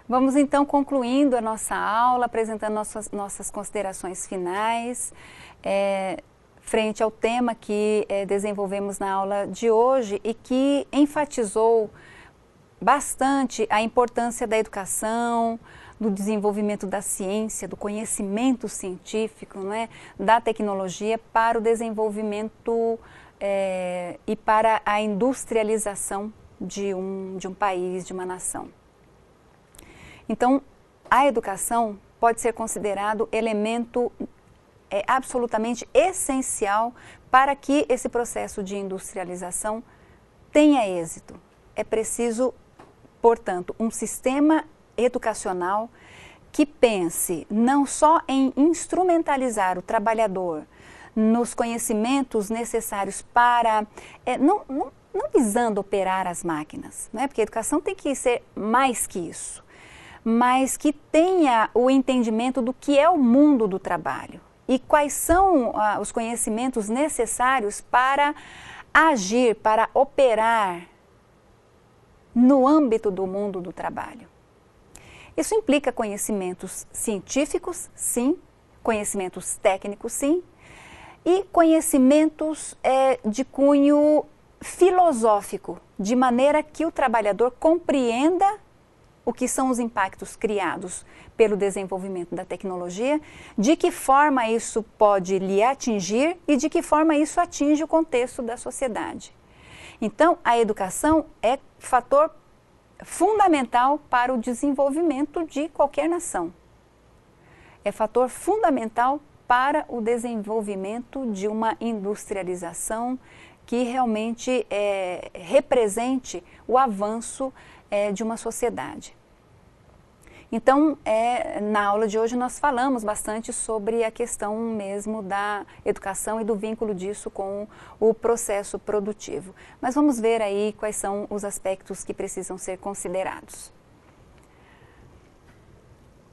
Vamos então concluindo a nossa aula, apresentando nossas considerações finais, frente ao tema que desenvolvemos na aula de hoje e que enfatizou bastante a importância da educação, do desenvolvimento da ciência, do conhecimento científico, né, da tecnologia para o desenvolvimento e para a industrialização de um país, de uma nação. Então, a educação pode ser considerado elemento absolutamente essencial para que esse processo de industrialização tenha êxito. É preciso, portanto, um sistema educacional que pense não só em instrumentalizar o trabalhador nos conhecimentos necessários para, não visando operar as máquinas, né? Porque a educação tem que ser mais que isso, mas que tenha o entendimento do que é o mundo do trabalho e quais são os conhecimentos necessários para agir, para operar no âmbito do mundo do trabalho. Isso implica conhecimentos científicos, sim, conhecimentos técnicos, sim, e conhecimentos de cunho filosófico, de maneira que o trabalhador compreenda o que são os impactos criados pelo desenvolvimento da tecnologia, de que forma isso pode lhe atingir e de que forma isso atinge o contexto da sociedade. Então, a educação é fator fundamental para o desenvolvimento de qualquer nação. É fator fundamental para o desenvolvimento de uma industrialização que realmente represente o avanço de uma sociedade. Então, na aula de hoje nós falamos bastante sobre a questão mesmo da educação e do vínculo disso com o processo produtivo. Mas vamos ver aí quais são os aspectos que precisam ser considerados.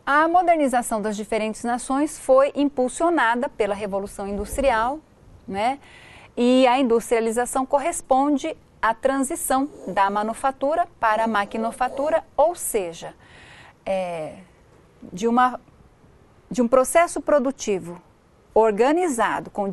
A modernização das diferentes nações foi impulsionada pela Revolução Industrial, né? E a industrialização corresponde à transição da manufatura para a maquinofatura, ou seja, de um processo produtivo organizado com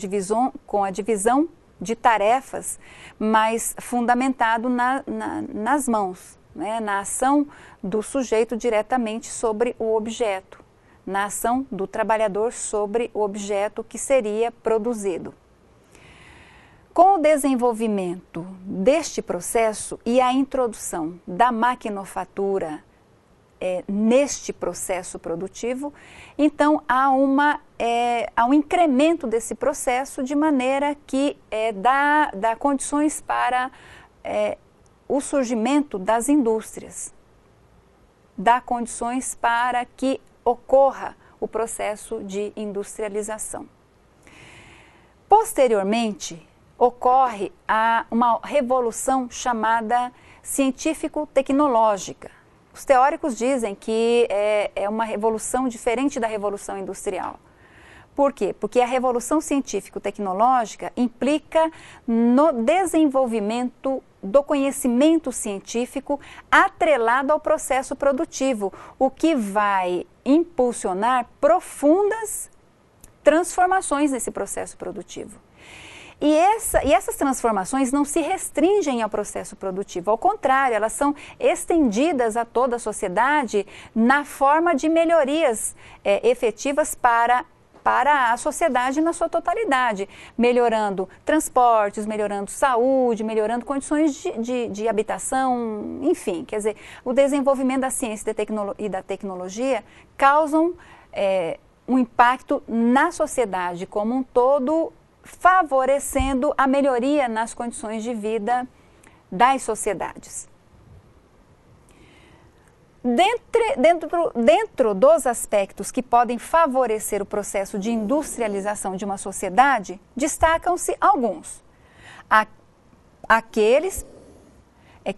a divisão de tarefas, mas fundamentado nas mãos, né? Na ação do sujeito diretamente sobre o objeto, na ação do trabalhador sobre o objeto que seria produzido. Com o desenvolvimento deste processo e a introdução da maquinofatura neste processo produtivo, então há um incremento desse processo de maneira que dá condições para o surgimento das indústrias, dá condições para que ocorra o processo de industrialização. Posteriormente, ocorre uma revolução chamada científico-tecnológica. Os teóricos dizem que é uma revolução diferente da revolução industrial. Por quê? Porque a revolução científico-tecnológica implica no desenvolvimento do conhecimento científico atrelado ao processo produtivo, o que vai impulsionar profundas transformações nesse processo produtivo. E essas transformações não se restringem ao processo produtivo, ao contrário, elas são estendidas a toda a sociedade na forma de melhorias efetivas para a sociedade na sua totalidade, melhorando transportes, melhorando saúde, melhorando condições de habitação, enfim, quer dizer, o desenvolvimento da ciência e da tecnologia causam um impacto na sociedade como um todo, favorecendo a melhoria nas condições de das sociedades. Dentro dos aspectos que podem favorecer o processo de industrialização de uma sociedade, destacam-se alguns. Aqueles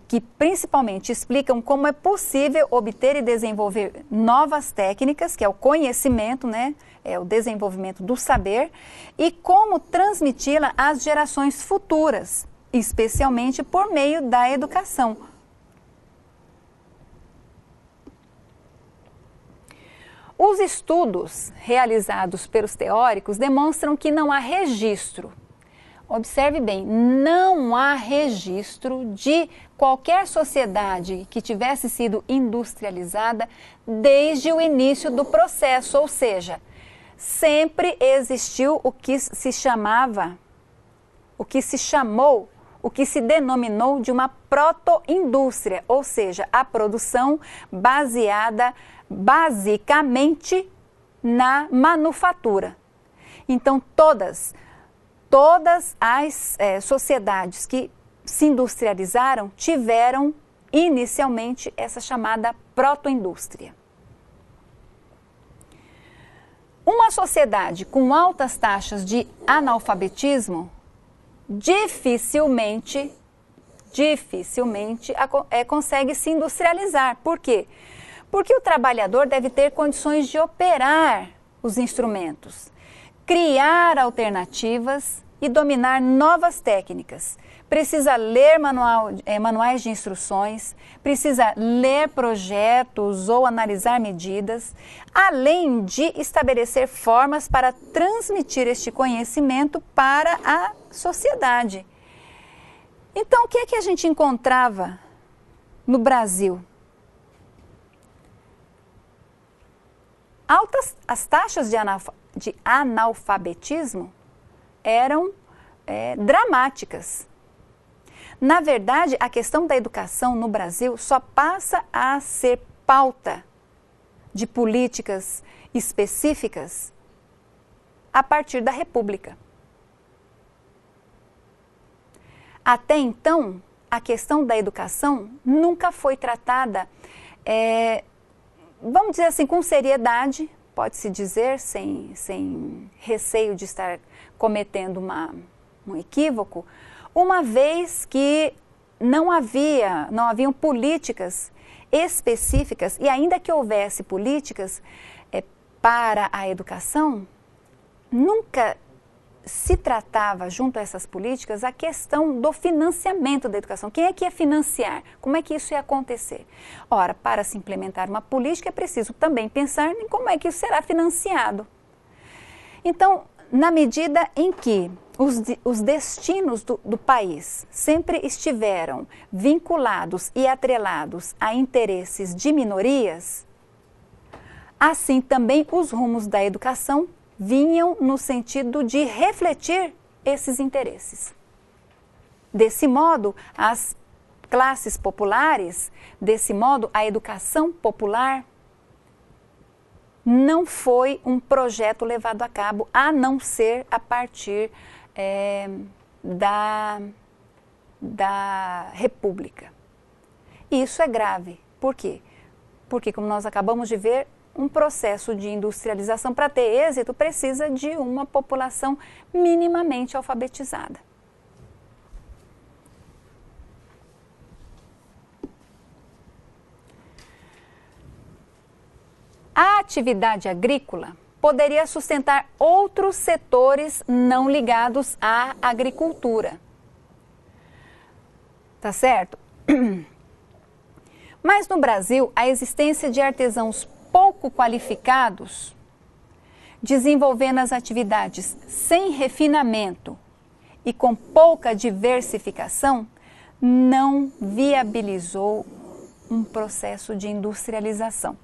que principalmente explicam como é possível obter e desenvolver novas técnicas, que é o conhecimento, né? É o desenvolvimento do saber, e como transmiti-la às gerações futuras, especialmente por meio da educação. os estudos realizados pelos teóricos demonstram que não há registro. Observe bem, não há registro de qualquer sociedade que tivesse sido industrializada desde o início do processo, ou seja, sempre existiu o que se chamava, o que se chamou, o que se denominou de uma proto-indústria, ou seja, a produção baseada basicamente na manufatura. Então, todas as sociedades que se industrializaram tiveram inicialmente essa chamada proto-indústria. Uma sociedade com altas taxas de analfabetismo dificilmente consegue se industrializar. Por quê? Porque o trabalhador deve ter condições de operar os instrumentos, criar alternativas e dominar novas técnicas. Precisa ler manuais de instruções, precisa ler projetos ou analisar medidas, além de estabelecer formas para transmitir este conhecimento para a sociedade. Então, o que é que a gente encontrava no Brasil? As taxas de analfabetismo eram dramáticas. Na verdade, a questão da educação no Brasil só passa a ser pauta de políticas específicas a partir da República. Até então, a questão da educação nunca foi tratada, vamos dizer assim, com seriedade, pode-se dizer, sem receio de estar cometendo um equívoco, uma vez que não haviam políticas específicas, e ainda que houvesse políticas para a educação, nunca se tratava, junto a essas políticas, a questão do financiamento da educação. Quem é que ia financiar? Como é que isso ia acontecer? Ora, para se implementar uma política, é preciso também pensar em como é que isso será financiado. Então, na medida em que os destinos do país sempre estiveram vinculados e atrelados a interesses de minorias, assim também os rumos da educação vinham no sentido de refletir esses interesses. Desse modo, as classes populares, desse modo, a educação popular não foi um projeto levado a cabo, a não ser a partir da República. E isso é grave. Por quê? Porque, como nós acabamos de ver, um processo de industrialização, para ter êxito, precisa de uma população minimamente alfabetizada. A atividade agrícola poderia sustentar outros setores não ligados à agricultura. Tá certo? Mas no Brasil, a existência de artesãos pouco qualificados, desenvolvendo as atividades sem refinamento e com pouca diversificação, não viabilizou processo de industrialização.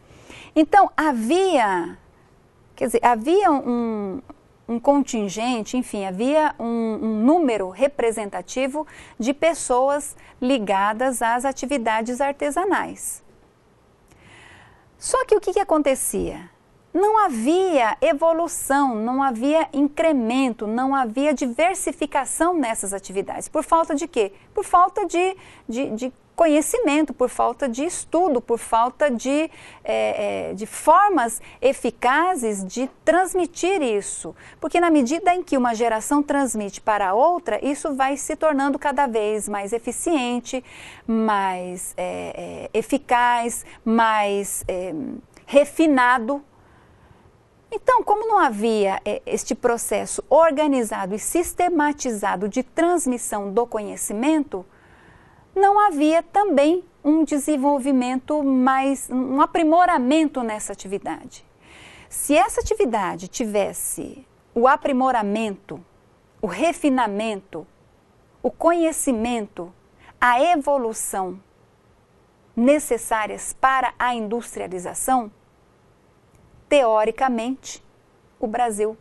Então, havia um contingente, enfim, havia um número representativo de pessoas ligadas às atividades artesanais. Só que o que acontecia? Não havia evolução, não havia incremento, não havia diversificação nessas atividades. Por falta de quê? Por falta de conhecimento, por falta de estudo, por falta de formas eficazes de transmitir isso. Porque na medida em que uma geração transmite para a outra, isso vai se tornando cada vez mais eficiente, mais eficaz, mais refinado. Então, como não havia este processo organizado e sistematizado de transmissão do conhecimento, não havia também um desenvolvimento um aprimoramento nessa atividade. Se essa atividade tivesse o aprimoramento, o refinamento, o conhecimento, a evolução necessárias para a industrialização, teoricamente, o Brasil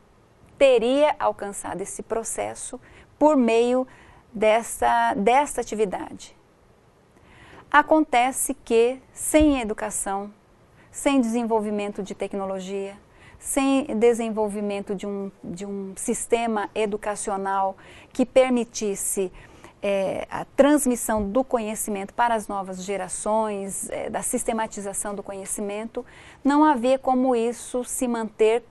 teria alcançado esse processo por meio desta atividade. Acontece que, sem educação, sem desenvolvimento de tecnologia, sem desenvolvimento de um sistema educacional que permitisse a transmissão do conhecimento para as novas gerações, da sistematização do conhecimento, não havia como isso se manter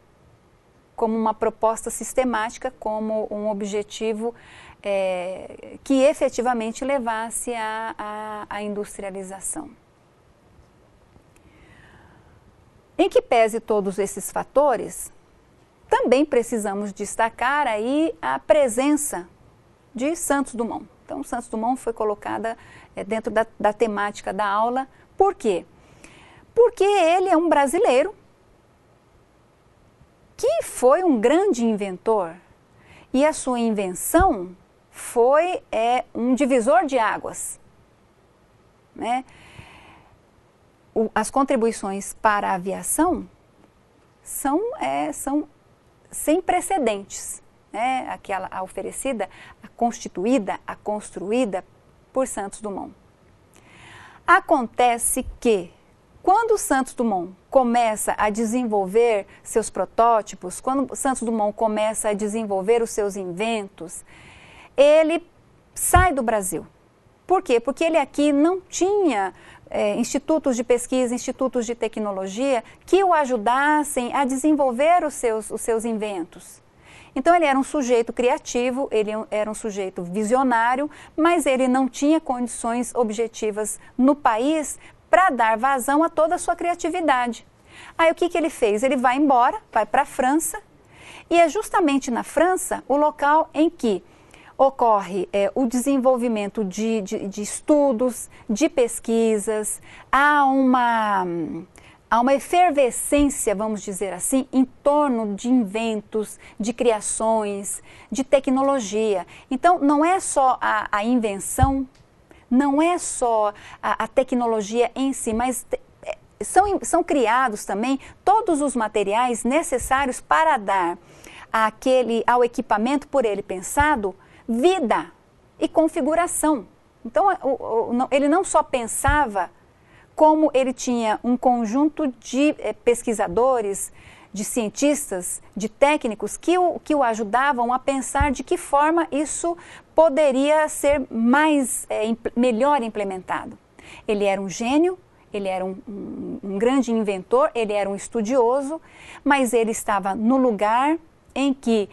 como uma proposta sistemática, como um objetivo que efetivamente levasse à industrialização. Em que pese todos esses fatores, também precisamos destacar aí a presença de Santos Dumont. Então, Santos Dumont foi colocada dentro da temática da aula. Por quê? Porque ele é um brasileiro que foi um grande inventor e a sua invenção foi um divisor de águas, né? As contribuições para a aviação são sem precedentes, né? Aquela oferecida, a constituída, a construída por Santos Dumont. Acontece que, quando Santos Dumont começa a desenvolver seus protótipos, quando Santos Dumont começa a desenvolver os seus inventos, ele sai do Brasil. Por quê? Porque ele aqui não tinha institutos de pesquisa, institutos de tecnologia que o ajudassem a desenvolver os seus inventos. Então ele era um sujeito criativo, ele era um sujeito visionário, mas ele não tinha condições objetivas no país para dar vazão a toda a sua criatividade. Aí o que ele fez? Ele vai embora, vai para a França, e é justamente na França o local em que ocorre o desenvolvimento de estudos, de pesquisas, há uma efervescência, vamos dizer assim, em torno de inventos, de criações, de tecnologia. Então, não é só a invenção, não é só a tecnologia em si, mas são criados também todos os materiais necessários para dar ao equipamento por ele pensado vida e configuração. Então, ele não só pensava, como ele tinha um conjunto de pesquisadores, de cientistas, de técnicos que o ajudavam a pensar de que forma isso poderia ser melhor implementado. Ele era um gênio, ele era um grande inventor, ele era um estudioso, mas ele estava no lugar em que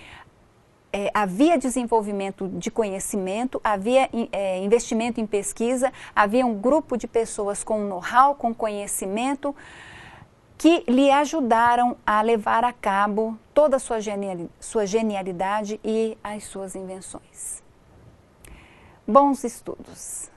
havia desenvolvimento de conhecimento, havia investimento em pesquisa, havia um grupo de pessoas com know-how, com conhecimento, que lhe ajudaram a levar a cabo toda a sua genialidade e as suas invenções. Bons estudos!